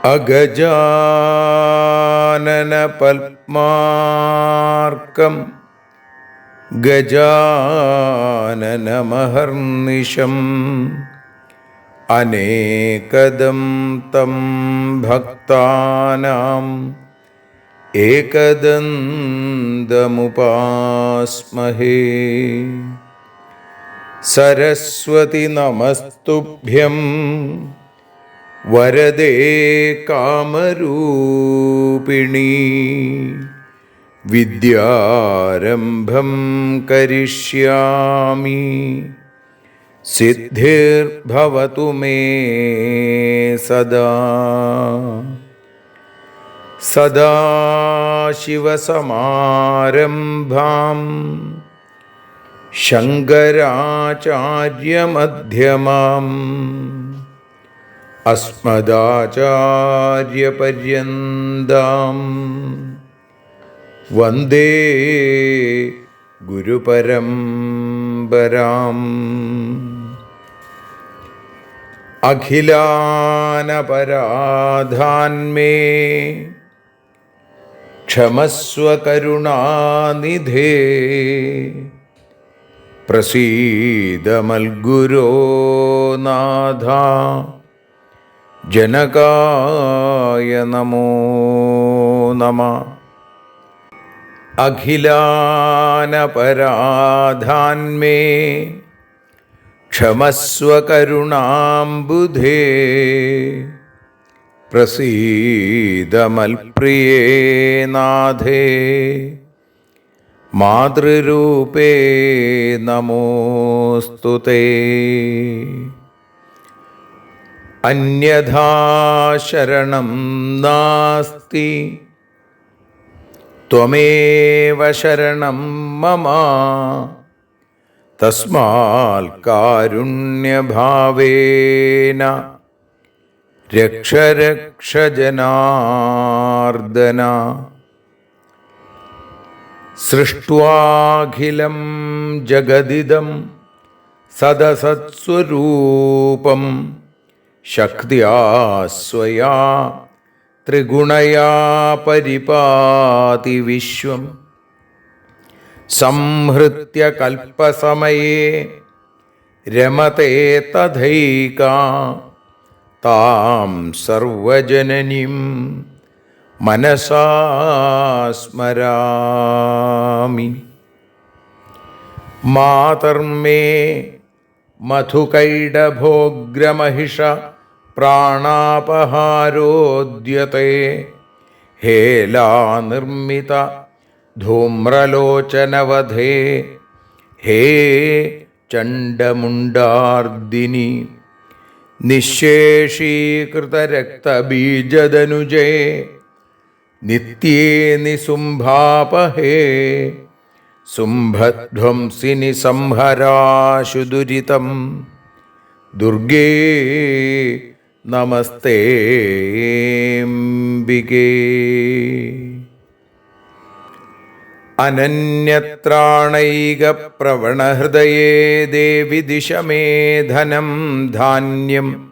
അഗജാനന പത്മാർക്കം ഗജാനനമഹർനിശം അനേകദം തം ഭക്താനാം ഏകദന്തമുപാസ്മഹേ. സരസ്വതി നമസ്തുഭ്യം വരദേ കാമരൂപിണി. വിദ്യാരംഭം കരിഷ്യാമി സിദ്ധിർഭവതു മേ സദാ. സദാശിവസമാരംഭാം ശങ്കരാചാര്യമധ്യമാം അസ്മദാചാര്യപര്യന്താം വന്ദേ ഗുരുപരമ്പരാം. അഖിലാനപരാധാന്മേ ക്ഷമസ്വ കരുണാനിധേ. പ്രസീദ മൽഗുരോ നാഥ ജനകായ നമോ നമഃ. അഖിലാനപരാധാന്മേ ക്ഷമസ്വ കരുണാംബുധേ. പ്രസീദ മൽപ്രിയേ നാഥേ മാതൃരൂപേ നമോസ്തുതേ. അന്യഥാ ശരണം നാസ്തി ത്വമേവ ശരണം മമ. തസ്മാൽ കാരുണ്യഭാവേന രക്ഷ രക്ഷ ജനാർദ്ദന. സൃഷ്ട്വാഖിലം ജഗദിദം സദസത്സ്വരൂപം ശക്തിയാ സ്വയാ ത്രിഗുണയാ പരിപാതി വിശ്വം. സംഹൃത്യ കൽപ്പസമയേ രമതേ തഥൈകാ താം സർവജനനീം മനസാ സ്മരാമി. മാതർമേ മധുകൈടഭോഗ്രമഹിഷ പ്രാണാപഹാരോദ്യത്തെ. ഹേലാനിർമ്മിത ധൂമ്രലോചനവധേ ഹേ ചണ്ഡമുണ്ഡാർദിനി. നിശേഷീകൃതരക്തബീജദനുജേ നിത്യേ നിസുംഭാപഹേ. സുംഭധ്വംസിനി സംഹരാശു ദുരിതം ദുർഗേ നമസ്തേംബികേ. അനന്യത്രാണൈകപ്രവണഹൃദയേ ദേവി ദിശ മേ ധനം ധാന്യം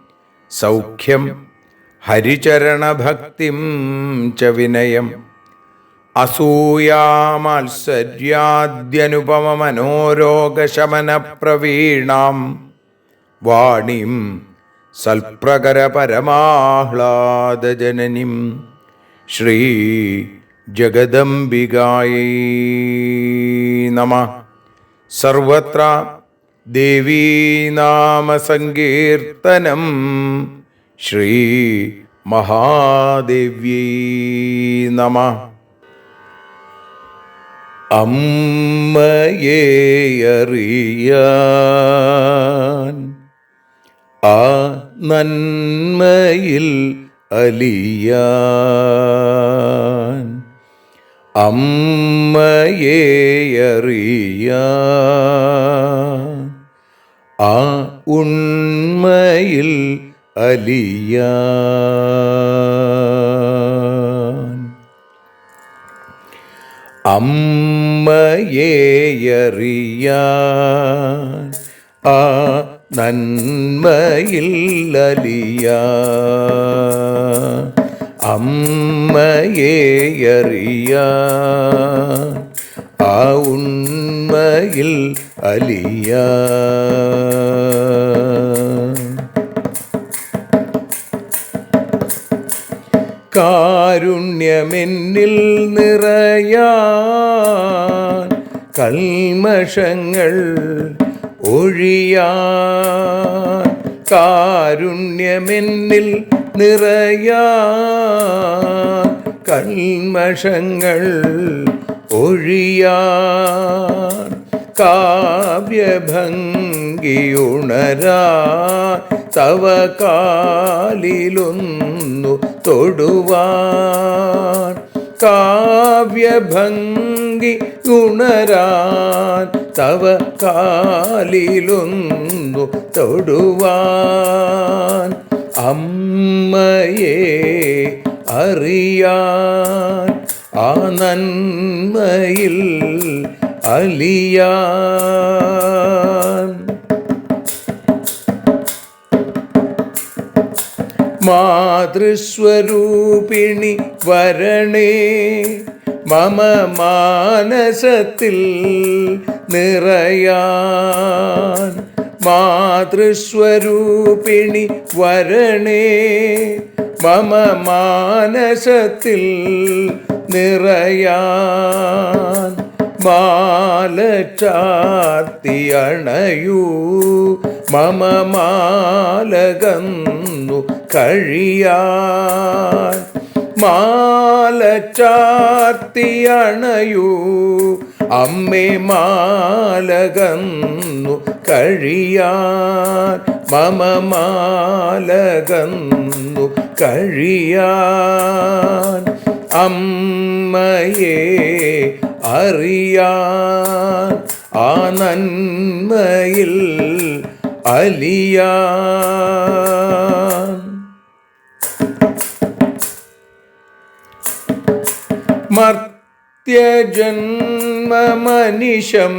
സൗഖ്യം ഹരിചരണഭക്തിം ച വിനയം. അസൂയാമാത്സര്യാദ്യനുപമമനോരോഗശമനപ്രവീണാം വാണീം സൽപ്രകരപരമാഹ്ലാദജനനീം ശ്രീ ജഗദംബികായൈ നമഃ. സർവത്ര ദേവീനാമസങ്കീർത്തനം ശ്രീ മഹാദേവ്യൈ നമഃ. അമ്മയെ അറിയാൻ ആ നന്മയിൽ അലിയാൻ, അമ്മയെ അറിയാൻ ആ ഉണ്മയിൽ അലിയാൻ, അമ്മയെ അറിയാൻ ആ നന്മയിൽ അലിയാൻ, അമ്മയെ അറിയാൻ ആ ഉണ്മയിൽ അലിയാൻ. കാരുണ്യമെന്നിൽ നിറയാൻ, കൽമഷങ്ങൾ ഒഴിയാൻ, കാരുണ്യമെന്നിൽ നിറയാൻ, കൽമഷങ്ങൾ ഒഴിയാൻ, കാവ്യഭംഗിയുണരാൻ തവ കാലിലൊന്നു തൊടുവാൻ, കാവ്യഭംഗി ഉണരാൻ തവ കാലിലൊന്നു തൊടുവാൻ, അമ്മയെ അറിയാൻ ആ നന്മയിൽ അലിയാൻ. മാതൃസ്വരൂപിണി വരണേ മമ മാനസത്തിൽ നിറയാൻ, മാതൃസ്വരൂപിണി വരണേ മമ മാനസത്തിൽ നിറയാൻ, മാല ചാർത്തി അണയൂ മമ മാലകന്നു കഴിയാൻ, മാല ചാർത്തി അണയൂ അമ്മേ മാലകന്നു കഴിയാൻ, മമ മാലകന്നു കഴിയാൻ, അമ്മയെ അറിയാൻ ആ നന്മയിൽ അലിയാൻ. മർത്യജന്മമനിശം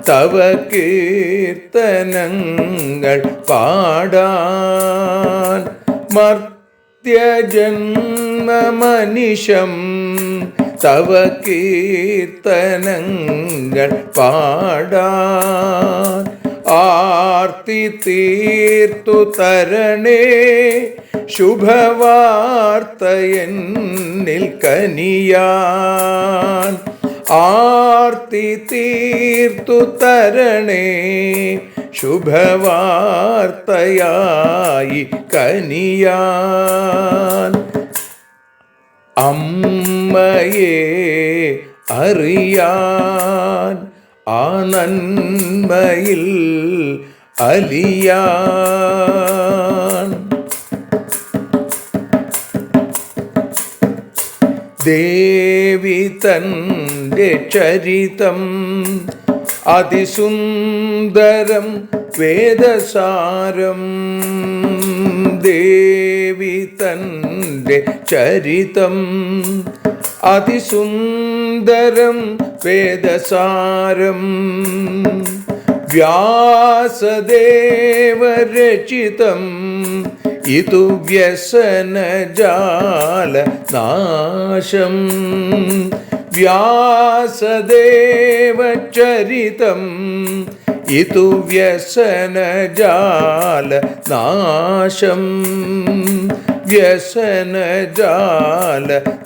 തവ കീർത്തനങ്ങൾ പാടാൻ, മർത്യജന്മമനിശം തവ കീർത്തനങ്ങൾ പാടാൻ, ആർത്തി തീർത്തു തരണേ ശുഭവാർത്ത എന്നിൽ കനിയാൻ, ആർത്തി തീർത്തു തരണേ ശുഭവാർത്തയായി കനിയാൻ, അമ്മയെ അറിയാൻ ആ നന്മയിൽ അലിയാൻ. ദേവി തൻ്റെ ചരിതം അതിസുന്ദരം വേദസാരം, ദേവി തൻ്റെ ചരിതം അതിസുന്ദരം വേദസാരം, വ്യാസദേവരചിതം ഇതു വ്യസനജാല നാശം, വ്യാസദേവചരിതം ഇതു വ്യസനജാല നാശം, വ്യസനജാല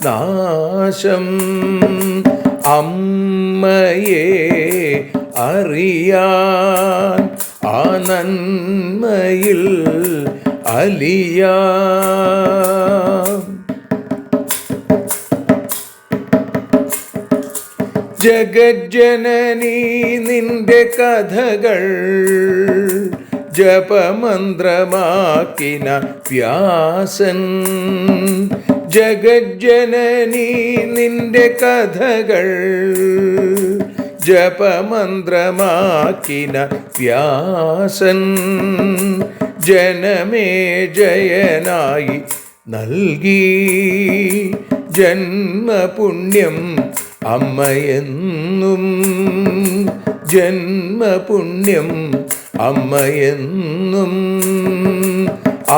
നാശം, അമ്മയെ അറിയാൻ ആ നന്മയിൽ അലിയാൻ. ജഗജ്ജനനീ നിന്റെ കഥകൾ ജപമന്ത്രമാക്കിന വ്യാസൻ. ജഗജ്ജനനീ നിന്റെ കഥകൾ ജപമന്ത്രമാക്കിന വ്യാസൻ. ജനമേ ജയനായി നൽകി ജന്മപുണ്യം അമ്മയെന്നും. ജന്മപുണ്യം അമ്മയെന്നും.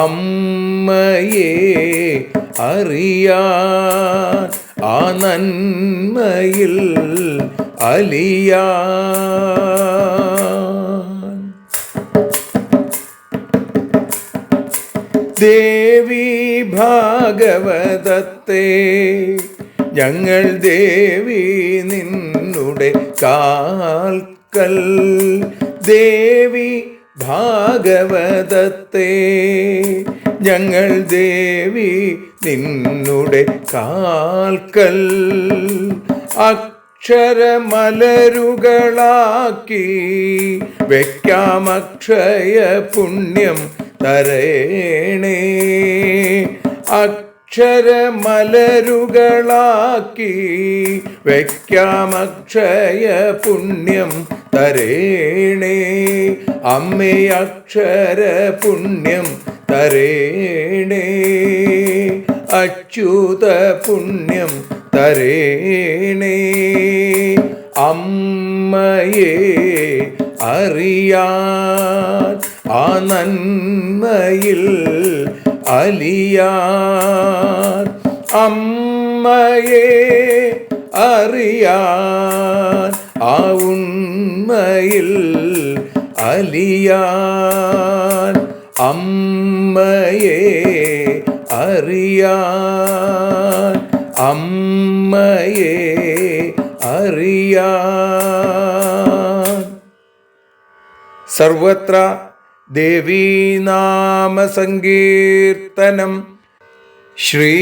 അമ്മയെ അറിയാൻ ആ നന്മയിൽ അലിയാൻ. ദേവി ഭാഗവതത്തെ ഞങ്ങൾ ദേവി നിന്നുടെ കാൽക്കൽ. ദേവി ഭാഗവതത്തെ ഞങ്ങൾ ദേവി നിന്നുടെ കാൽക്കൽ. അക്ഷരമലരുകളാക്കി വയ്ക്കാം അക്ഷയ പുണ്യം തരേണേ. അക്ഷരമലരുകളാക്കി വയ്ക്കാം അക്ഷയ പുണ്യം തരേണേ. അമ്മേ അക്ഷര പുണ്യം തരേണേ. അച്യുത പുണ്യം തരേണേ. അമ്മയെ അറിയാൻ ആ നന്മയിൽ അലിയാൻ. അമ്മയെ അറിയാൻ ആ ഉണ്മയിൽ അലിയാൻ. അമ്മയെ അറിയാൻ. അമ്മയെ അറിയാൻ. സർവത്ര ദേവീനാമസങ്കീർത്തനം. ശ്രീ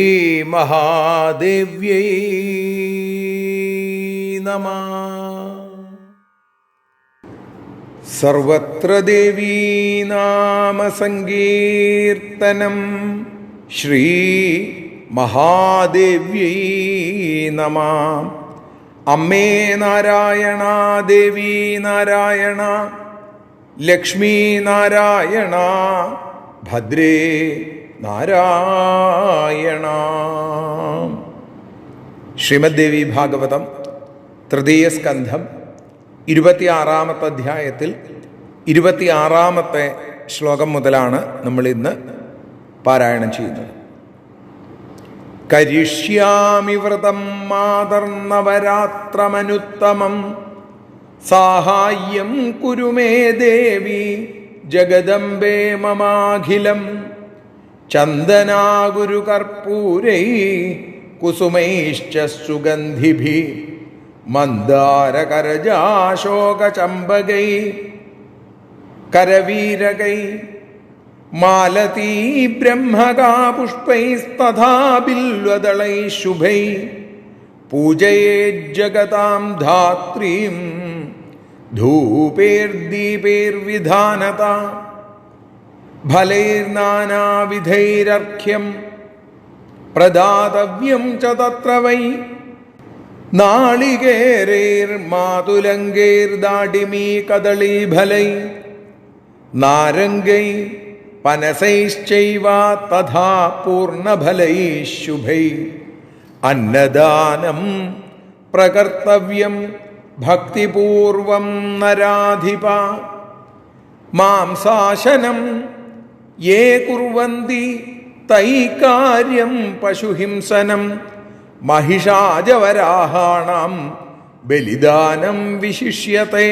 മഹാദേവ്യൈ നമഃ. സർവത്ര ദേവീനാമസങ്കീർത്തനം. ശ്രീ മഹാദേവ്യൈ നമഃ. അമ്മേ നാരായണ, ദേവി നാരായണ, ലക്ഷ്മി നാരായണ, ഭദ്രേ നാരായണ. ശ്രീമദ് ദേവി ഭാഗവതം തൃതീയ സ്കന്ധം 26-ാമത്തെ അധ്യായത്തിൽ 26-ാമത്തെ ശ്ലോകം മുതലാണ് നമ്മൾ ഇന്ന് പാരായണം ചെയ്യുന്നത്. കരിഷ്യാമി വ്രതം മാതർനവരാത്രമനുത്തമം സാഹായ്യം കുരു മേ ദേവി ജഗദംബേ മമാഖിലം. ചന്ദനാഗുരു കർപ്പൂരൈ കുസുമൈശ്ച സുഗന്ധിഭി മന്ദാരകരജാശോകചമ്പകൈ കരവീരകൈ മാലതീ ബ്രഹ്മകാ പുഷ്പൈസ്തഥാ ബില്വദളൈ ശുഭൈ പൂജയേജ്ജഗതാം ധാത്രീം ധൂപൈർദീപൈർവിധാനത ഫലൈർനാനാവിധൈരർഘ്യം പ്രദാതവ്യം ച തത്ര വൈ നാളികേരൈർമാതുലങ്കൈർദാഡിമീ കദളീഫലൈ നാരംഗൈ പനസൈശ്ചൈവ തഥാ പൂർണ്ണഫലൈ ശുഭൈ അന്നദാനം പ്രകർത്തവ്യം ഭക്തിപൂർവം നരാധിപ. മാംസാശനം യേ കുർവന്തി തൈ കാര്യം പശുഹിംസനം മഹിഷാജവരാഹാണാം ബലിദാനം വിശിഷ്യത്തെ.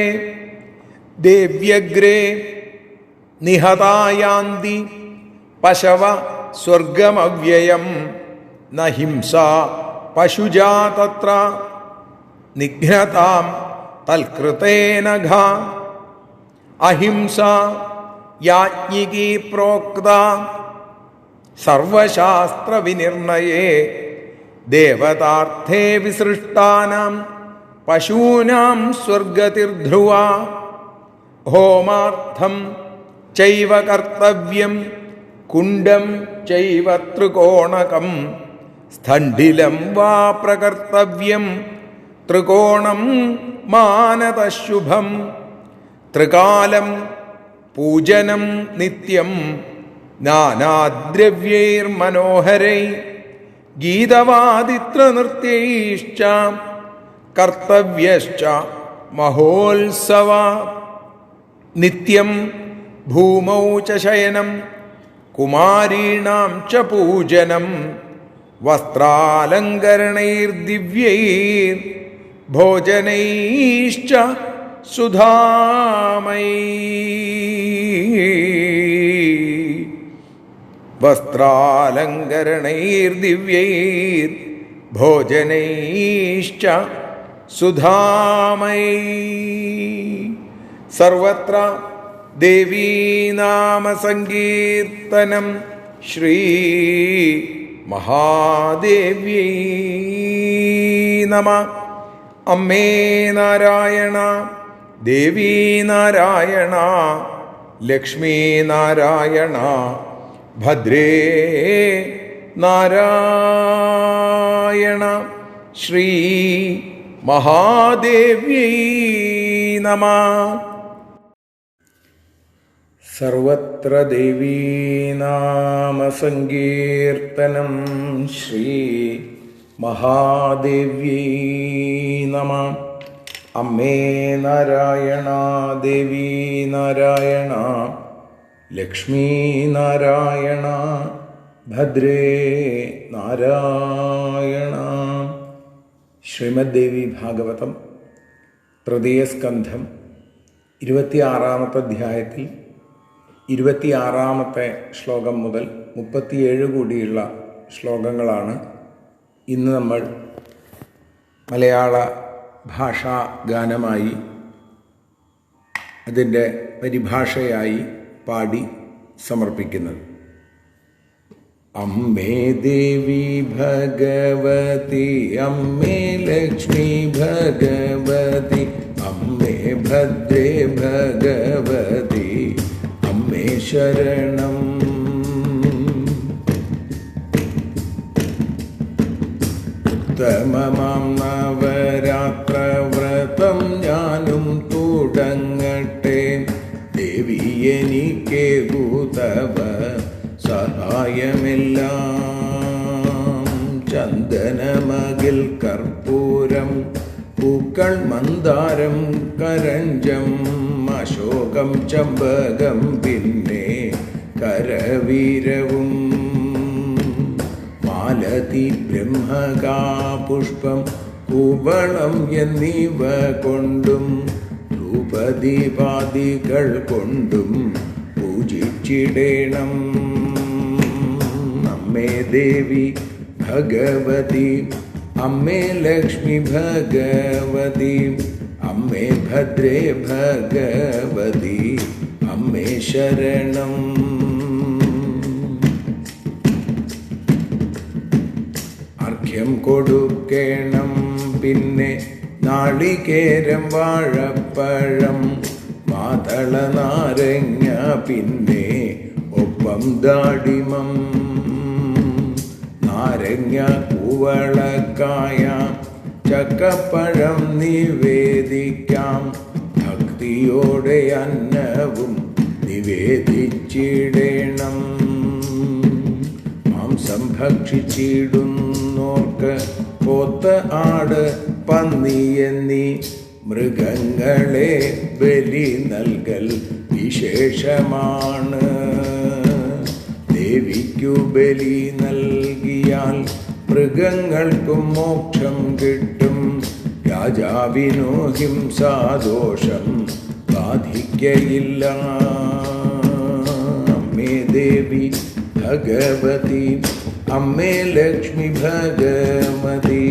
ദേവ്യഗ്രേ നിഹതായാന്തി പശവ സ്വർഗമവ്യയം ന ഹിംസ പശുജാ തത്ര നിഘ്നതാം തൽകൃതേന ഘാ. അഹിംസ യാജ്ഞികീ പ്രോക്ത സർവശാസ്ത്ര വിനിർണയേ ദേവതാർത്ഥേ വിസൃഷ്ടാനാം പശൂനാം സ്വർഗതിർധ്രുവ ഹോമാർത്ഥം ചൈവ കർത്തവ്യം കുണ്ഡം ചൈവ ത്രികോണകം സ്ഥണ്ഡിലം വാ പ്രകർത്തവ്യം ത്രികോണം മാനതശുഭം ത്രികാലം പൂജനം നിത്യം നാനാദ്രവ്യൈർമനോഹരൈ ഗീതവാദിത്രനൃത്യൈശ്ച കർത്തവ്യശ്ച മഹോത്സവ നിത്യം ഭൂമൗ ച ശയനം കുമാരീണാം ച പൂജനം വസ്ത്രാലങ്കരണൈർദിവ്യൈർ ഭോജനൈശ്ച സുധാമയീ വസ്ത്രാലങ്കരണൈർദിവ്യൈർ ഭോജനൈശ്ച സുധാമയീ സർവത്ര ദേവീനാമസങ്കീർത്തനം ശ്രീ മഹാദേവ്യൈ നമഃ. അമ്മേ നാരായണ, ദേവീ നാരായണ, ലക്ഷ്മീ നാരായണ, ഭദ്രേ നാരായണ, ശ്രീ മഹാദേവ്യൈ നമഃ. സർവത്ര ദേവീനാമസങ്കീർത്തനം ശ്രീ മഹാദേവ്യൈ നമഃ. അമ്മേ നാരായണ, ദേവീ നാരായണ, ലക്ഷ്മീ നാരായണ, ഭദ്രേ നാരായണ. ശ്രീമദ് ദേവി ഭാഗവതം തൃതീയ സ്കന്ധം 26-ാമത്തെ അധ്യായത്തിൽ 26-ാമത്തെ ശ്ലോകം മുതൽ 37 കൂടിയുള്ള ശ്ലോകങ്ങളാണ് ഇന്ന് നമ്മൾ മലയാള ഭാഷാ ഗാനമായി അതിൻ്റെ പരിഭാഷയായി പാടി സമർപ്പിക്കുന്നത്. അമ്മേ ദേവി ഭഗവതി, അമ്മേ ലക്ഷ്മി ഭഗവതി, അമ്മേ ഭദ്രേ ഭഗവതി, അമ്മേ ശരണം. ഉത്തമമാം നവരാത്രവ്രതം ഞാനും തുടങ്ങട്ടെ, ദേവി എനിക്കേകൂ തവ സഹായമെല്ലാം. ചന്ദനമകിൽ കർപ്പൂരം, പൂക്കൾ മന്ദാരം കരഞ്ചം, അശോകം ചമ്പകം പിന്നെ കരവീരവും, മാലതി ബ്രഹ്മകാപുഷ്പം കൂവളം എന്നിവ കൊണ്ടും ധൂപദീപാദികൾ കൊണ്ടും പൂജിച്ചിടേണം. അമ്മേ ദേവി ഭഗവതി, അമ്മേ ലക്ഷ്മി ഭഗവതി, അമ്മേ ഭദ്രേ ഭഗവതി, അമ്മേ ശരണം. അർഘ്യം കൊടുക്കേണം പിന്നെ നാളികേരം വാഴപ്പഴം, മാതള നാരങ്ങ പിന്നെ ഒപ്പം ദാടിമം, നാരങ്ങ കൂവളക്കായ ചക്കപ്പഴം നിവേദിക്കാം, ഭക്തിയോടെ അന്നവും നിവേദിച്ചിടേണം. മാംസം ഭക്ഷിച്ചിടുന്നോർക്ക് പോത്ത് ആട് പന്നി എന്നീ മൃഗങ്ങളെ ബലി നൽകൽ വിശേഷമാണ്. ദേവിക്കു ബലി നൽകിയാൽ മൃഗങ്ങൾക്കും മോക്ഷം കിട്ടും, രാജാവിനു ഹിംസാദോഷം ബാധിക്കയില്ല. അമ്മേ ദേവി ഭഗവതി, അമ്മേ ലക്ഷ്മി ഭഗവതി,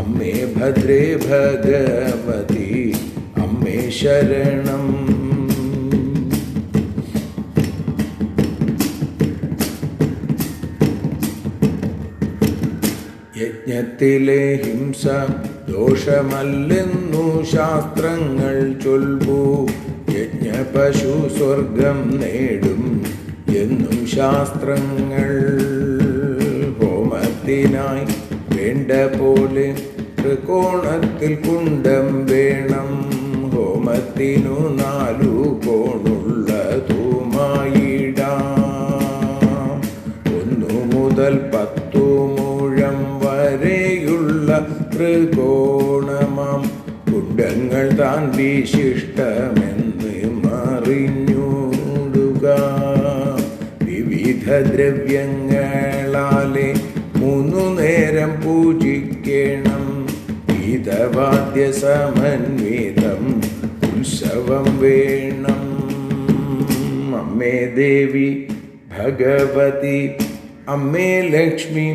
അമ്മേ ഭദ്രേ ഭഗവതി, അമ്മേ ശരണം. യജ്ഞത്തിലെ ഹിംസ ദോഷമല്ലെന്നു ശാസ്ത്രങ്ങൾ ചൊൽവൂ. യജ്ഞപശു സ്വർഗം നേടും എന്നും ശാസ്ത്രങ്ങൾ. ഹോമത്തിനായി വേണ്ട പോലെ ത്രികോണത്തിൽ കുണ്ടം വേണം. ഹോമത്തിനു 4 കോണുള്ളതുമായിടാം. 1 മുതൽ 10 മുഴം വരെയുള്ള ത്രികോണമാം കുണ്ടങ്ങൾ താൻ വിശിഷ്ടമെന്ന് അറിഞ്ഞൂടുക. വിവിധ ദ്രവ്യങ്ങളാലെ 3 നേരം പൂജിക്കണം. ഗീതവാദ്യ സമന്വിതം ഉത്സവം വേണം. അമ്മേ ദേവി ഭഗവതി, അമ്മേ ലക്ഷ്മി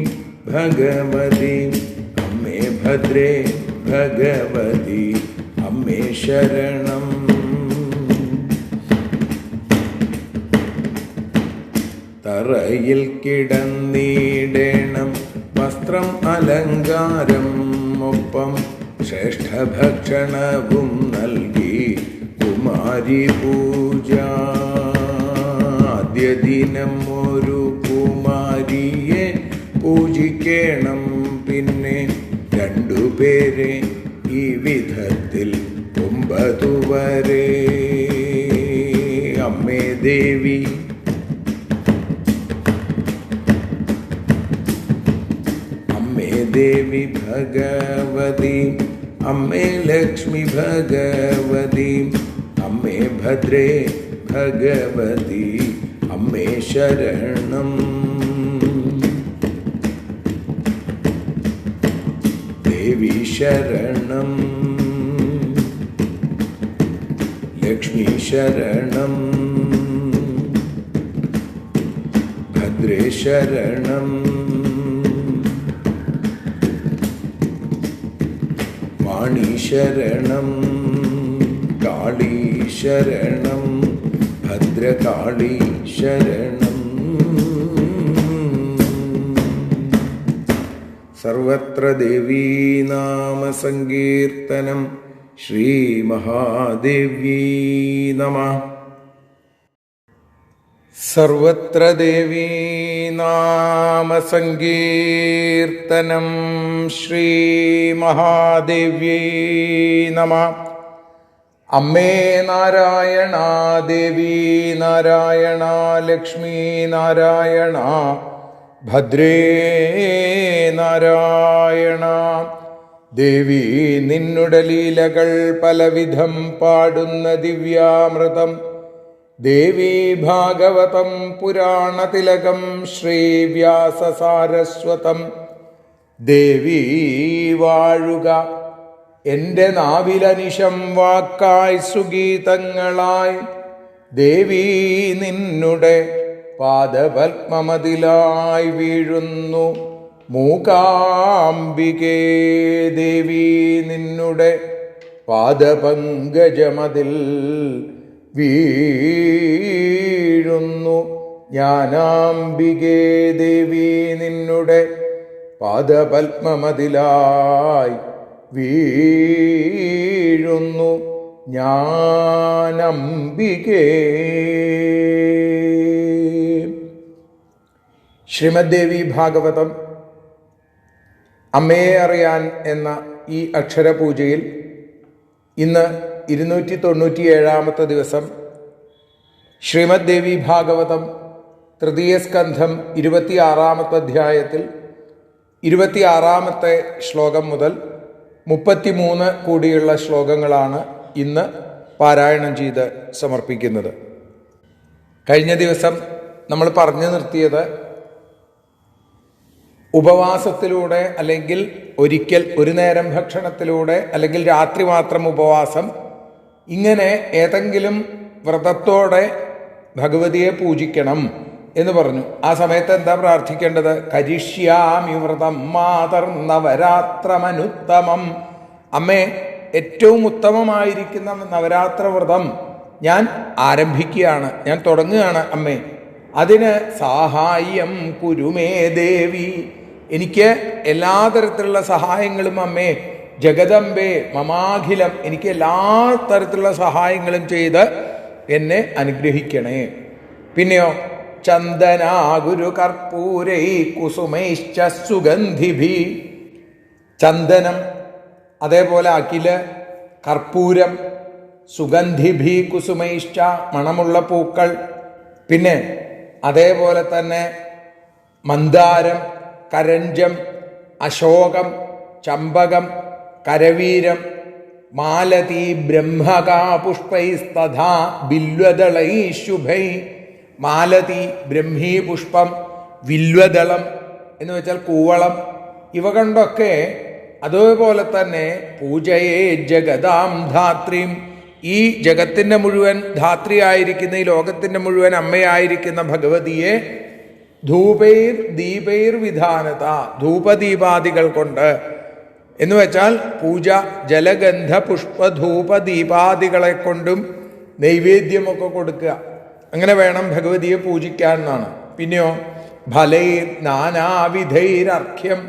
ഭഗവതി, അമ്മേ ഭദ്രേ ഭഗവതി, അമ്മേ ശരണം. തറയിൽ കിടന്നിടണം വസ്ത്രം അലങ്കാരം. ഒപ്പം ശ്രേഷ്ഠഭക്ഷണവും നൽകി കുമാരി പൂജ. ആദ്യ ദിനം ഒരു കുമാരിയെ പൂജിക്കണം. പിന്നെ 2 പേരെ ഈ വിധത്തിൽ 9 വരെ. അമ്മേ ദേവി ദേവി ഭഗവതി, അമ്മേ ലക്ഷ്മി ഭഗവതി, അമ്മേ ഭദ്രേ ഭഗവതി, അമ്മേ ശരണം. ദേവി ശരണം, ലക്ഷ്മി ശരണം, ഭദ്രേ ശരണം, വാണി ശരണം, കാളി ശരണം, ഭദ്രകാളി ശരണം. സർവത്ര ദേവീ നാമ സങ്കീർത്തനം. ശ്രീ മഹാദേവ്യൈ നമഃ. സർവത്ര ദേവീ നാമ സങ്കീർത്തനം. ശ്രീ മഹാദേവ്യൈ നമഃ. അമ്മേ നാരായണ, ദേവി നാരായണ, ലക്ഷ്മി നാരായണ, ഭദ്രേ നാരായണ. ദേവി നിന്നുടെ ലീലകൾ പലവിധം പാടുന്ന ദിവ്യാമൃതം. ദേവി ഭാഗവതം പുരാണതിലകം ശ്രീവ്യാസസാരസ്വതം. ദേവി വാഴുക എൻ്റെ നാവിലനിശം വാക്കായി സുഗീതങ്ങളായി. ദേവി നിന്നുടെ പാദപത്മമതിലായി വീഴുന്നു മൂകാംബികേ. ദേവി നിന്നുടെ പാദപങ്കജമതിൽ വീഴുന്നു ജ്ഞാനാംബികേ. ദേവി നിന്നുടെ പാദപത്മമതിലായി വീഴുന്നു ജ്ഞാനാംബികേ. ശ്രീമദ് ദേവി ഭാഗവതം അമ്മയെ അറിയാൻ എന്ന ഈ അക്ഷരപൂജയിൽ ഇന്ന് 297 ദിവസം ശ്രീമദ് ദേവി ഭാഗവതം തൃതീയ സ്കന്ധം 26 അധ്യായത്തിൽ 26 ശ്ലോകം മുതൽ 33 കൂടിയുള്ള ശ്ലോകങ്ങളാണ് ഇന്ന് പാരായണം ചെയ്ത് സമർപ്പിക്കുന്നത്. കഴിഞ്ഞ ദിവസം നമ്മൾ പറഞ്ഞു നിർത്തിയത് ഉപവാസത്തിലൂടെ അല്ലെങ്കിൽ ഒരിക്കൽ ഒരു നേരം ഭക്ഷണത്തിലൂടെ അല്ലെങ്കിൽ രാത്രി മാത്രം ഉപവാസം, ഇങ്ങനെ ഏതെങ്കിലും വ്രതത്തോടെ ഭഗവതിയെ പൂജിക്കണം എന്ന് പറഞ്ഞു. ആ സമയത്ത് എന്താ പ്രാർത്ഥിക്കേണ്ടത്? കരിഷ്യാമി വ്രതം മാതർ നവരാത്രമനുത്തമം. അമ്മേ, ഏറ്റവും ഉത്തമമായിരിക്കുന്ന നവരാത്ര വ്രതം ഞാൻ ആരംഭിക്കുകയാണ്, ഞാൻ തുടങ്ങുകയാണ് അമ്മേ. അതിന് സഹായം കുരുമേ ദേവി, എനിക്ക് എല്ലാ തരത്തിലുള്ള സഹായങ്ങളും അമ്മേ ജഗദംബേ മമാഖിലം, എനിക്ക് എല്ലാ തരത്തിലുള്ള സഹായങ്ങളും ചെയ്ത് എന്നെ അനുഗ്രഹിക്കണേ. പിന്നെയോ ചന്ദനാ ഗുരു കർപ്പൂരൈ കുസുമൈശ്ച സുഗന്ധിഭി, ചന്ദനം, അതേപോലെ അഖില്, കർപ്പൂരം, സുഗന്ധിഭി കുസുമൈശ്ച, മണമുള്ള പൂക്കൾ, പിന്നെ അതേപോലെ തന്നെ മന്ദാരം, കരഞ്ചം, അശോകം, ചമ്പകം, കരവീരം, മാലതി ബ്രഹ്മകാ പുഷ്പൈസ്തഥാ ബില്വദളൈ ശുഭൈ. മാലതി ബ്രഹ്മീ പുഷ്പം, വില്വദളം എന്ന് വെച്ചാൽ കൂവളം, ഇവ കൊണ്ടൊക്കെ അതേപോലെ തന്നെ പൂജയേ ജഗതാം ധാത്രീം, ഈ ജഗത്തിൻ്റെ മുഴുവൻ ധാത്രിയായിരിക്കുന്ന, ഈ ലോകത്തിൻ്റെ മുഴുവൻ അമ്മയായിരിക്കുന്ന ഭഗവതിയെ ധൂപൈർ ദീപൈർ വിധാനത, ധൂപദീപാദികൾ കൊണ്ട് എന്ന് വെച്ചാൽ പൂജ, ജലഗന്ധ പുഷ്പ ധൂപ ദീപാദികളെ കൊണ്ടും നൈവേദ്യമൊക്കെ കൊടുക്കുക. അങ്ങനെ വേണം ഭഗവതിയെ പൂജിക്കാൻ എന്നാണ്. പിന്നെയോ ഫലൈർ നാനാവിധൈരർഘ്യം,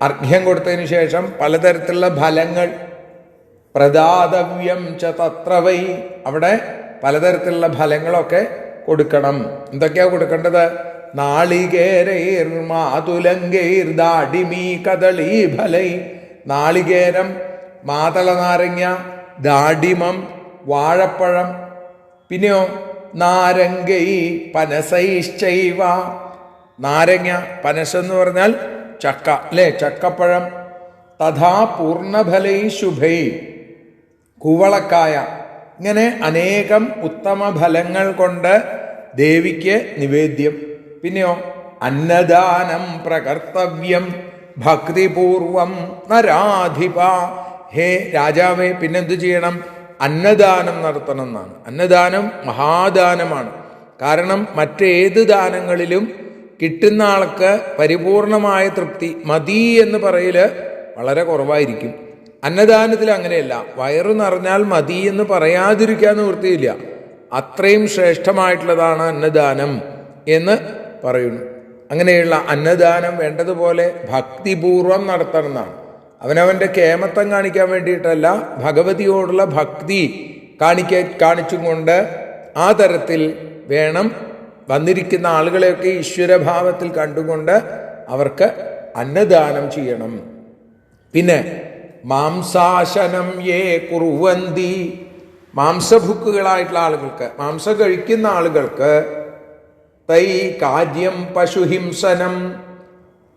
അർഘ്യം കൊടുത്തതിന് ശേഷം പലതരത്തിലുള്ള ഫലങ്ങൾ, പ്രദാതവ്യം ച തത്രവൈ, അവിടെ പലതരത്തിലുള്ള ഫലങ്ങളൊക്കെ കൊടുക്കണം. എന്തൊക്കെയാ കൊടുക്കേണ്ടത്? നാളികേരൈർ മാതുലങ്കൈർ ദാഡിമീ കദളീ ഫലൈ, നാളികേരം, മാതള നാരങ്ങ, ദാഡിമം, വാഴപ്പഴം, പിന്നെയോ നാരംഗൈ പനസൈശ്ചൈവ, നാരങ്ങ, പനസെന്ന് പറഞ്ഞാൽ ചക്ക അല്ലേ, ചക്കപ്പഴം, തഥാ പൂർണ്ണഫലൈ ശുഭൈ, കൂവളക്കായ, ഇങ്ങനെ അനേകം ഉത്തമ ഫലങ്ങൾ കൊണ്ട് ദേവിക്ക് നിവേദ്യം. പിന്നെയോ അന്നദാനം പ്രകർത്തവ്യം ഭക്തിപൂർവം നരാധിപ, ഹേ രാജാവേ, പിന്നെന്തു ചെയ്യണം? അന്നദാനം നടത്തണം എന്നാണ്. അന്നദാനം മഹാദാനമാണ്. കാരണം മറ്റേത് ദാനങ്ങളിലും കിട്ടുന്ന ആൾക്ക് പരിപൂർണമായ തൃപ്തി, മതി എന്ന് പറയല് വളരെ കുറവായിരിക്കും. അന്നദാനത്തിൽ അങ്ങനെയല്ല, വയറു നിറഞ്ഞാൽ മതി എന്ന് പറയാതിരിക്കാൻ നിവൃത്തിയില്ല. അത്രയും ശ്രേഷ്ഠമായിട്ടുള്ളതാണ് അന്നദാനം എന്ന് പറയുന്നു. അങ്ങനെയുള്ള അന്നദാനം വേണ്ടതുപോലെ ഭക്തിപൂർവം നടത്തണം എന്നാണ്. അവനവൻ്റെ കേമത്തം കാണിക്കാൻ വേണ്ടിയിട്ടല്ല, ഭഗവതിയോടുള്ള ഭക്തി കാണിച്ചും കൊണ്ട് ആ തരത്തിൽ വേണം വന്നിരിക്കുന്ന ആളുകളെയൊക്കെ ഈശ്വരഭാവത്തിൽ കണ്ടുകൊണ്ട് അവർക്ക് അന്നദാനം ചെയ്യണം. പിന്നെ മാംസാശനം യേ കുറുവന്തി, മാംസഭുക്കുകളായിട്ടുള്ള ആളുകൾക്ക്, മാംസം കഴിക്കുന്ന ആളുകൾക്ക് തൈ കാര്യം പശുഹിംസനം,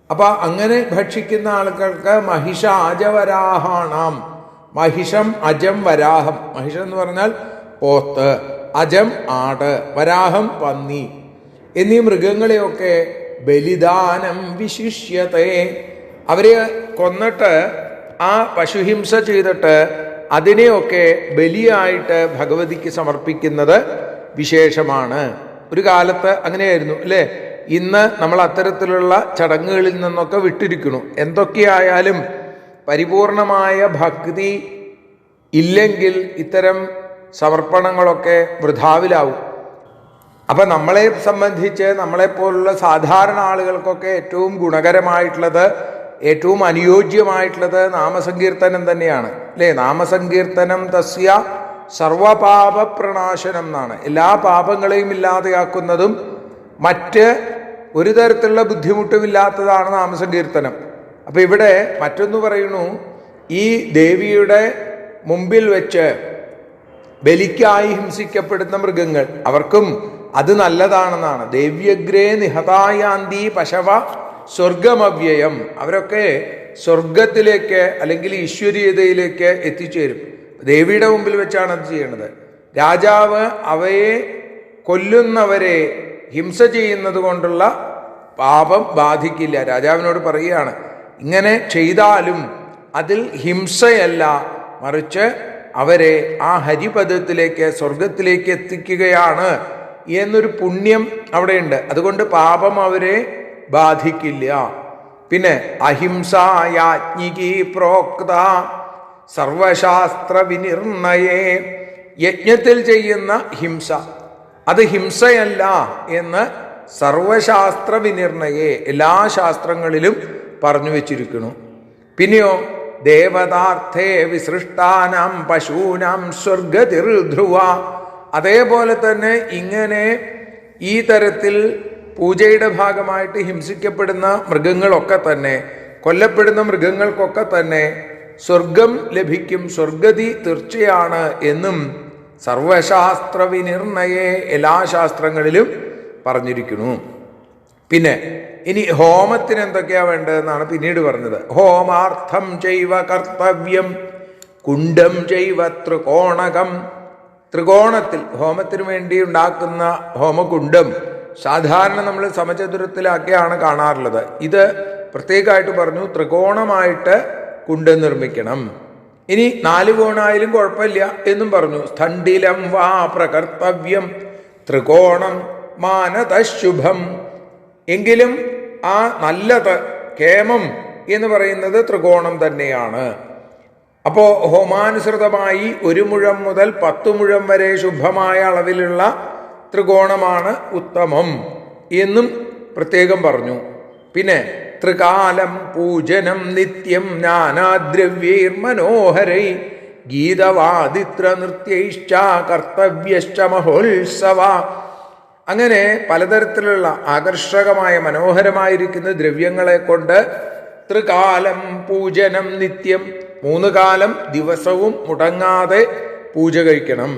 അപ്പൊ അങ്ങനെ ഭക്ഷിക്കുന്ന ആളുകൾക്ക് മഹിഷാജവരാഹാണാം, മഹിഷം അജം വരാഹം, മഹിഷം എന്ന് പറഞ്ഞാൽ പോത്ത്, അജം ആട്, വരാഹം പന്നി എന്നീ മൃഗങ്ങളെയൊക്കെ ബലിദാനം വിശിഷ്യത്തെ, അവരെ കൊന്നിട്ട് ആ പശുഹിംസ ചെയ്തിട്ട് അതിനെയൊക്കെ ബലിയായിട്ട് ഭഗവതിക്ക് സമർപ്പിക്കുന്നത് വിശേഷമാണ്. ഒരു കാലത്ത് അങ്ങനെയായിരുന്നു അല്ലേ? ഇന്ന് നമ്മൾ അത്തരത്തിലുള്ള ചടങ്ങുകളിൽ നിന്നൊക്കെ വിട്ടിരിക്കുന്നു. എന്തൊക്കെയായാലും പരിപൂർണമായ ഭക്തി ഇല്ലെങ്കിൽ ഇത്തരം സമർപ്പണങ്ങളൊക്കെ വൃഥാവിലാവും. അപ്പം നമ്മളെ സംബന്ധിച്ച് നമ്മളെപ്പോലുള്ള സാധാരണ ആളുകൾക്കൊക്കെ ഏറ്റവും ഗുണകരമായിട്ടുള്ളത്, ഏറ്റവും അനുയോജ്യമായിട്ടുള്ളത് നാമസങ്കീർത്തനം തന്നെയാണ് അല്ലേ? നാമസങ്കീർത്തനം തസ്യ സർവപാപ പ്രണാശനം എന്നാണ്. എല്ലാ പാപങ്ങളെയും ഇല്ലാതെയാക്കുന്നതും മറ്റ് ഒരു തരത്തിലുള്ള ബുദ്ധിമുട്ടുമില്ലാത്തതാണ് നാമസങ്കീർത്തനം. അപ്പം ഇവിടെ മറ്റൊന്ന് പറയുന്നു, ഈ ദേവിയുടെ മുമ്പിൽ വെച്ച് ബലിക്കായി ഹിംസിക്കപ്പെടുന്ന മൃഗങ്ങൾ, അവർക്കും അത് നല്ലതാണെന്നാണ്. ദേവ്യഗ്രേ നിഹതായാന്തി പശവ സ്വർഗമവ്യയം, അവരൊക്കെ സ്വർഗത്തിലേക്ക് അല്ലെങ്കിൽ ഈശ്വരീയതയിലേക്ക് എത്തിച്ചേരും. ദേവിയുടെ മുമ്പിൽ വെച്ചാണ് അത് ചെയ്യണത്. രാജാവ് അവയെ കൊല്ലുന്നവരെ ഹിംസ ചെയ്യുന്നത് കൊണ്ടുള്ള പാപം ബാധിക്കില്ല. രാജാവിനോട് പറയുകയാണ്, ഇങ്ങനെ ചെയ്താലും അതിൽ ഹിംസയല്ല, മറിച്ച് അവരെ ആ ഹരിപദത്തിലേക്ക് സ്വർഗത്തിലേക്ക് എത്തിക്കുകയാണ് എന്നൊരു പുണ്യം അവിടെയുണ്ട്. അതുകൊണ്ട് പാപം അവരെ ബാധിക്കില്ല. പിന്നെ അഹിംസായാജ്ഞികീ പ്രോക്ത സർവശാസ്ത്ര വിനിർണയേ, യജ്ഞത്തിൽ ചെയ്യുന്ന ഹിംസ അത് ഹിംസയല്ല എന്ന് സർവശാസ്ത്ര വിനിർണയേ, എല്ലാ ശാസ്ത്രങ്ങളിലും പറഞ്ഞു വെച്ചിരിക്കുന്നു. പിന്നെയോ ദേവതാർത്ഥേ വിസൃഷ്ടാനാം പശൂനാം സ്വർഗതിർധ്രുവ. അതേപോലെ തന്നെ ഇങ്ങനെ ഈ തരത്തിൽ പൂജയുടെ ഭാഗമായിട്ട് ഹിംസിക്കപ്പെടുന്ന മൃഗങ്ങളൊക്കെ തന്നെ, കൊല്ലപ്പെടുന്ന മൃഗങ്ങൾക്കൊക്കെ തന്നെ സ്വർഗം ലഭിക്കും, സ്വർഗതി തീർച്ചയാണ് എന്നും സർവശാസ്ത്ര വിനിർണയെ എല്ലാ ശാസ്ത്രങ്ങളിലും പറഞ്ഞിരിക്കുന്നു. പിന്നെ ഇനി ഹോമത്തിന് എന്തൊക്കെയാ വേണ്ടതെന്നാണ് പിന്നീട് പറഞ്ഞത്. ഹോമാർത്ഥം ചൈവ കർത്തവ്യം കുണ്ഡം ചൈവ ത്രികോണകം. ത്രികോണത്തിൽ ഹോമത്തിന് വേണ്ടി ഉണ്ടാക്കുന്ന ഹോമകുണ്ഡം സാധാരണ നമ്മൾ സമചതുരത്തിലാക്കിയാണ് കാണാറുള്ളത്. ഇത് പ്രത്യേകമായിട്ട് പറഞ്ഞു, ത്രികോണമായിട്ട് കുണ്ഡം നിർമ്മിക്കണം. ഇനി 4 കോണായാലും കുഴപ്പമില്ല എന്നും പറഞ്ഞു. സ്ഥണ്ഡിലം വാ പ്രകർത്തവ്യം ത്രികോണം മാനതശുഭം. എങ്കിലും ആ നല്ലത് കേമം എന്ന് പറയുന്നത് ത്രികോണം തന്നെയാണ്. അപ്പോ ഹോമാനുസൃതമായി 1 മുഴം മുതൽ 10 മുഴം വരെ ശുഭമായ അളവിലുള്ള ത്രികോണമാണ് ഉത്തമം എന്നും പ്രത്യേകം പറഞ്ഞു. പിന്നെ ത്രികാലം പൂജനം നിത്യം നാനാദ്രവ്യൈർ മനോഹരൈ ഗീതവാദിത്ര നൃത്യൈശ്ച കർത്തവ്യശ്ച മഹോത്സവ. അങ്ങനെ പലതരത്തിലുള്ള ആകർഷകമായ മനോഹരമായിരിക്കുന്ന ദ്രവ്യങ്ങളെ കൊണ്ട് ത്രികാലം പൂജനം നിത്യം 3 കാലം ദിവസവും മുടങ്ങാതെ പൂജ കഴിക്കണം.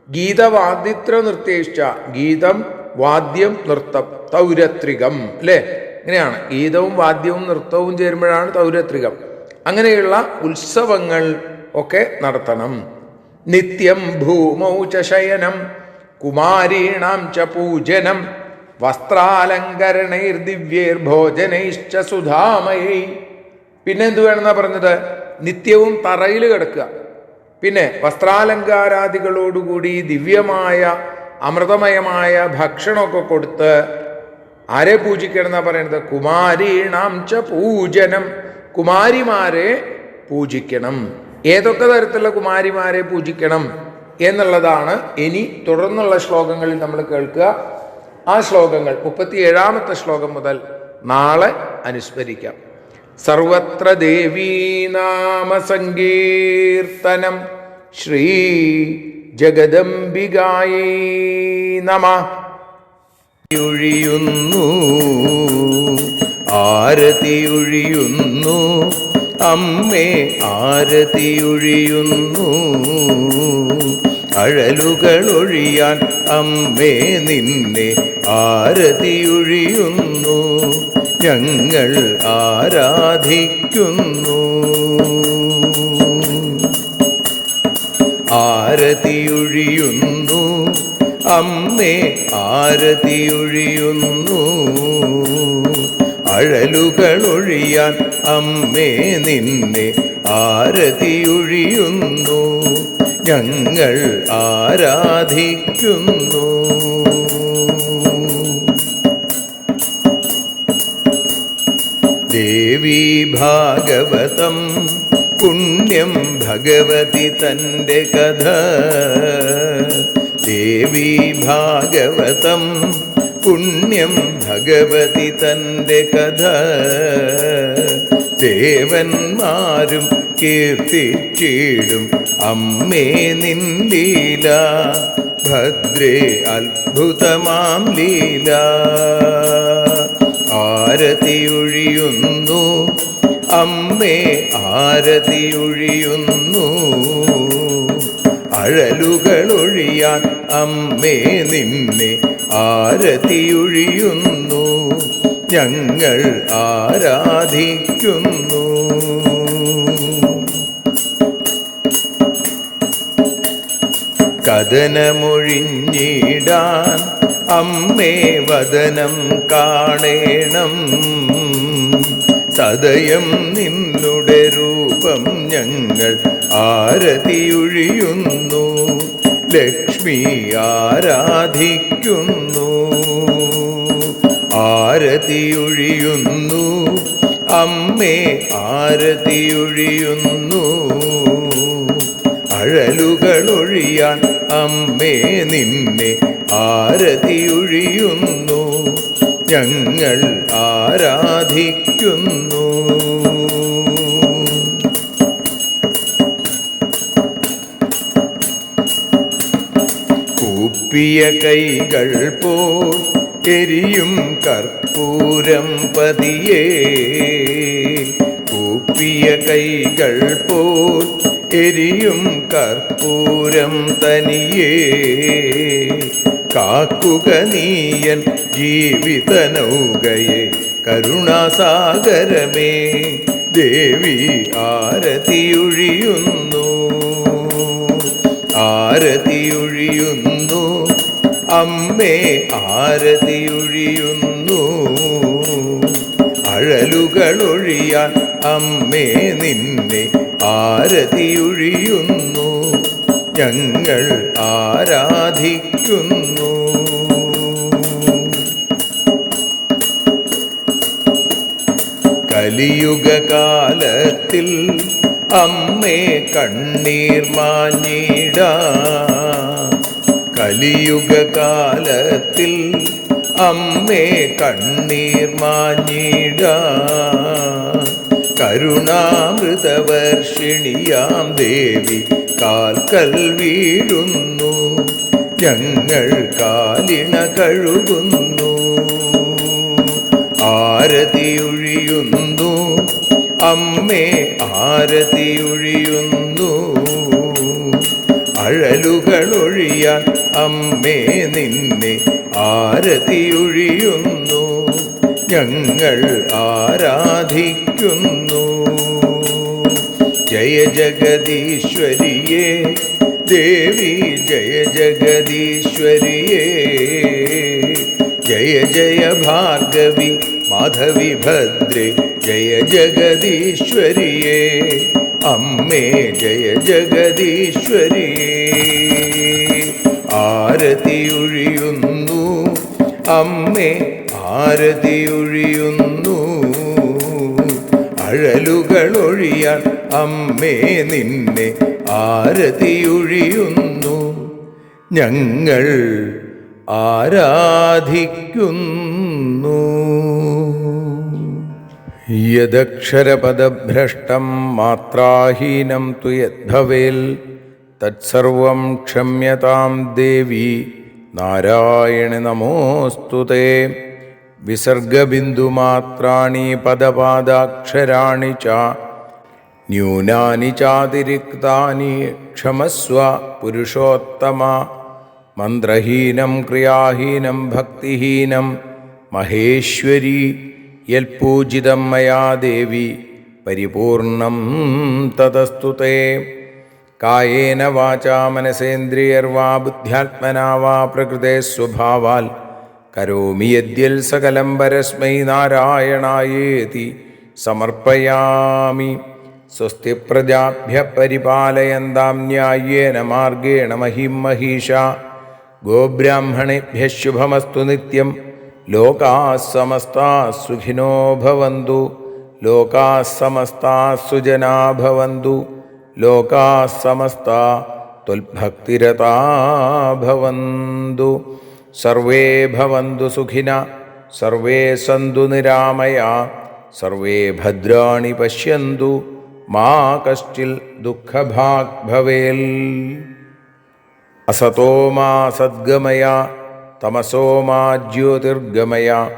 ഗീതവാദിത്ര നൃത്യൈശ്ച, ഗീതം വാദ്യം നൃത്തം തൗരത്രികം അല്ലേ, ഇങ്ങനെയാണ്. ഗീതവും വാദ്യവും നൃത്തവും ചേരുമ്പോഴാണ് തൗരത്രികം. അങ്ങനെയുള്ള ഉത്സവങ്ങൾ ഒക്കെ നടത്തണം. നിത്യം ഭൂമൗ ച ശയനം കുമാരീണാം ച പൂജനം വസ്ത്രാലങ്കരണൈർ ദിവ്യൈർ ഭോജനൈശ്ച സുധാമയൈ. പിന്നെ എന്ത് വേണമെന്നാ പറഞ്ഞത്? നിത്യവും തറയിൽ കിടക്കുക, പിന്നെ വസ്ത്രാലങ്കാരാദികളോടുകൂടി ദിവ്യമായ അമൃതമയമായ ഭക്ഷണമൊക്കെ കൊടുത്ത് ആരെ പൂജിക്കണം എന്നാ പറയുന്നത്? കുമാരീണാം ച പൂജനം, കുമാരിമാരെ പൂജിക്കണം. ഏതൊക്കെ തരത്തിലുള്ള കുമാരിമാരെ പൂജിക്കണം എന്നുള്ളതാണ് ഇനി തുടർന്നുള്ള ശ്ലോകങ്ങളിൽ നമ്മൾ കേൾക്കുക. ആ ശ്ലോകങ്ങൾ 37ാമത്തെ ശ്ലോകം മുതൽ നാളെ അനുസ്മരിക്കാം. സർവത്ര ദേവീനാമ സങ്കീർത്തനം ശ്രീ ജഗദംബികായൈ നമഃ. ഒഴിയുന്നു ആരതിയൊഴിയുന്നു അമ്മേ ആരതിയൊഴിയുന്നു അഴലുകളൊഴിയാൻ അമ്മേ നിന്നെ ആരതിയൊഴിയുന്നു ഞങ്ങൾ ആരാധിക്കുന്നു. ആരതിയൊഴിയുന്നു അമ്മേ ആരതിയൊഴിയുന്നു അഴലുകളൊഴിയാൻ അമ്മേ നിന്നെ ആരതിയൊഴിയുന്നു ഞങ്ങൾ ആരാധിക്കുന്നു. ദേവി ഭാഗവതം പുണ്യം ഭഗവതി തൻ്റെ കഥ. ദേവി ഭാഗവതം പുണ്യം ഭഗവതി തൻ്റെ കഥ. ദേവന്മാരും കീർത്തിച്ചിടും അമ്മേ നിൻ ലീല. ഭദ്രേ അത്ഭുതമാം ലീല. ആരതിയൊഴിയുന്നു അമ്മേ ആരതിയൊഴിയുന്നു അഴലുകളൊഴിയാൻ അമ്മേ നിന്നെ ആരതിയൊഴിയുന്നു ഞങ്ങൾ ആരാധിക്കുന്നു. കഥനമൊഴിഞ്ഞിടാൻ അമ്മേ വദനം കാണേണം. സദയം നിന്നുടെ രൂപം ഞങ്ങൾ ആരതിയൊഴിയുന്നു. ലക്ഷ്മി ആരാധിക്കുന്നു. ആരതിയൊഴിയുന്നു അമ്മേ ആരതിയൊഴിയുന്നു അഴലുകളൊഴിയാൻ അമ്മേ നിന്നെ ആരതിയൊഴിയുന്നു ഞങ്ങൾ ആരാധിക്കുന്നു. കൂപ്പിയ കൈകൾ പോൽ എരിയും കർപ്പൂരം പതിയേ. കൂപ്പിയ കൈകൾ പോൽ എരിയും കർപ്പൂരം തനിയേ. കാക്കുക നീയൻ ജീവിത നൗകയെ കരുണാസാഗരമേ. ദേവി ആരതിയൊഴിയുന്നു, ആരതിയൊഴിയുന്നു. അമ്മേ ആരതിയൊഴിയുന്നു. അഴലുകളൊഴിയാൻ അമ്മേ നിന്നെ ആരതിയൊഴിയുന്നു. ഞങ്ങൾ ആരാധിക്കുന്നു. കലിയുഗകാലത്തിൽ അമ്മേ കണ്ണീർ മാഞ്ഞിടാം. കലിയുഗകാലത്തിൽ അമ്മേ കണ്ണീർ മാഞ്ഞിടാം. കരുണാമൃതവർഷിണിയാം ദേവി കാൽക്കൽ വീഴുന്നു. ഞങ്ങൾ കാലിണ കഴുകുന്നു. ആരതിയൊഴിയുന്നു അമ്മേ ആരതിയൊഴിയുന്നു. അഴലുകളൊഴിയാൻ അമ്മേ നിന്നെ ആരതിയൊഴിയുന്നു. ഞങ്ങൾ ആരാധിക്കുന്നു. ജയ ജഗദീശ്വരിയേ ദേവി ജയ ജഗദീശ്വരിയേ. ജയ ജയ ഭാർഗവി മാധവി ഭദ്രേ ജയ ജഗദീശ്വരിയേ. അമ്മേ ജയ ജഗദീശ്വരിയേ. ആരതിയൊഴിയുന്നു അമ്മേ ആരതിയൊഴിയുന്നു. അഴലുകളൊഴിയാൻ അമ്മേ നിന്നെ ആരതിയൊഴിയുന്നു. ഞങ്ങൾ ആരാധിക്കുന്നു. യദക്ഷരപദഭ്രഷ്ടം മാത്രാഹീനം തു യദ്ഭവേൽ തത്സർവം ക്ഷമ്യതാം ദേവി നാരായണി നമോസ്തുതേ. വിസർഗബിന്ദുമാത്രാണി പദപാദാക്ഷരാണി ച ന്യൂനാനി ചാതിരിക്താനി ക്ഷമസ്വ പുരുഷോത്തമ. മന്ത്രഹീനം ക്രിയാഹീനം ഭക്തിഹീനം മഹേശ്വരി യൽപൂജിതം മയാ ദേവി പരിപൂർണം തതസ്തുതേ. കായേന വാചാ മനസേന്ദ്രിയർവാ ബുദ്ധ്യാത്മനാ വാ പ്രകൃതേ സ്വഭാവാൽ കരോമി യദ്യൽ സകലം പരസ്മൈ നാരായണായേതി സമർപ്പയാമി. സ്വസ്തി പ്രജാഭ്യ പരിപാലയന്താം ന്യായേന മാർഗേണ മഹിം മഹീഷാ. ഗോബ്രാഹ്മണേഭ്യഃ ശുഭമസ്തു നിത്യം. ലോകാഃ സമസ്താഃ സുഖിനോ ഭവന്തു. ലോകാഃ സമസ്താഃ സുജനാഃ ഭവന്തു. ലോകാഃ സമസ്താഃ ത്വൽഭക്തിരതാഃ ഭവന്തു. സർവേ ഭവന്തു സുഖിനഃ. സർവേ സന്തു നിരാമയാഃ. സർവേ ഭദ്രാണി പശ്യന്തു. മാ കശ്ചിൽ ദുഃഖഭാഗ് ഭവേൽ. അസതോ മാ സദ്ഗമയ തമസോ മാ ജ്യോതിർഗമയ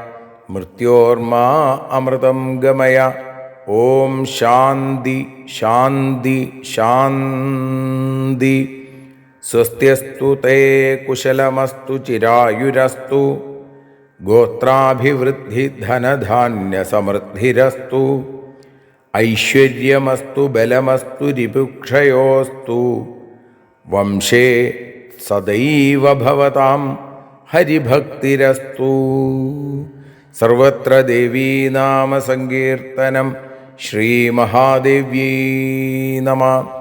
മൃത്യോർമാ അമൃതം ഗമയ. ഓം ശാന്തി ശാന്തി ശാന്തി. സ്വസ്ത്യസ്തു തേ കുശലമസ്തു ചിരായുരസ്തു. ഗോത്രാഭിവൃദ്ധി ധനധാന്യസമൃദ്ധിരസ്തു. ഐശ്വര്യമസ്തു ബലമസ്തു രിപുക്ഷയോസ്തു. വംശേ സദൈവ ഭവതാം ഹരിഭക്തിരസ്തു. സർവത്ര ദേവീനാമസങ്കീർത്തനം. ശ്രീമഹാദേവ്യൈ നമഃ.